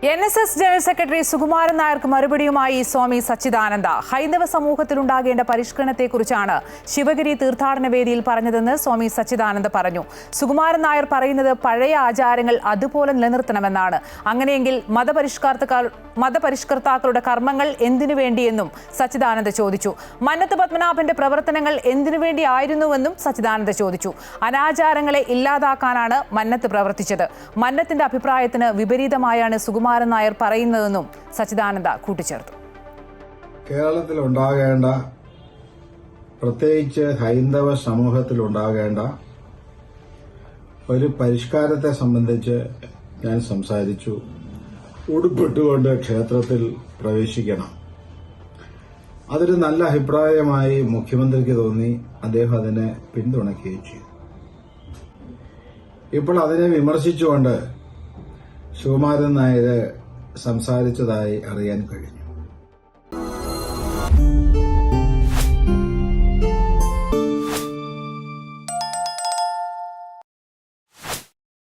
NSS general secretary Sukumaran നായർക്ക് മറുപടിയുമായി സ്വാമി സച്ചിദാനന്ദ ഹൈന്ദവ സമൂഹത്തിലുണ്ടാകേണ്ട പരിഷ്കരണത്തെക്കുറിച്ചാണ് ശിവഗിരി തീർത്ഥാടന വേദിയിൽ പറഞ്ഞതെന്ന് സ്വാമി സച്ചിദാനന്ദ പറഞ്ഞു. സുകുമാരൻ നായർ പറയുന്നത് പഴയ ആചാരങ്ങൾ അതുപോലെ നിലനിർത്തണമെന്നാണ്. അങ്ങനെയെങ്കിൽ മതപരിഷ്കർത്താക്കളുടെ കർമ്മങ്ങൾ എന്തിനു വേണ്ടിയെന്നും സച്ചിദാനന്ദ ചോദിച്ചു. മന്നത്ത് പത്മനാഭന്റെ പ്രവർത്തനങ്ങൾ എന്തിനു വേണ്ടിയായിരുന്നുവെന്നും സച്ചിദാനന്ദ ചോദിച്ചു. അനാചാരങ്ങളെ ഇല്ലാതാക്കാനാണ് മന്നത്ത് പ്രവർത്തിച്ചത്. മന്നത്തിന്റെ അഭിപ്രായത്തിന് വിപരീതമായാണ് സുകുമാരൻ നായർ പറയുന്നതെന്നും സച്ചിദാനന്ദ കൂട്ടിച്ചേർത്തു. കേരളത്തിൽ ഉണ്ടാകേണ്ട, പ്രത്യേകിച്ച് ഹൈന്ദവ സമൂഹത്തിൽ ഉണ്ടാകേണ്ട ഒരു പരിഷ്കാരത്തെ സംബന്ധിച്ച് ഞാൻ സംസാരിച്ചു. ഉടുപ്പിട്ടുകൊണ്ട് ക്ഷേത്രത്തിൽ പ്രവേശിക്കണം. അതൊരു നല്ല അഭിപ്രായമായി മുഖ്യമന്ത്രിക്ക് തോന്നി. അദ്ദേഹം അതിനെ പിന്തുണയ്ക്കുകയും ചെയ്തു. ഇപ്പോൾ അതിനെ വിമർശിച്ചുകൊണ്ട് സുകുമാരൻ നായർ സംസാരിച്ചതായി അറിയാൻ കഴിഞ്ഞു.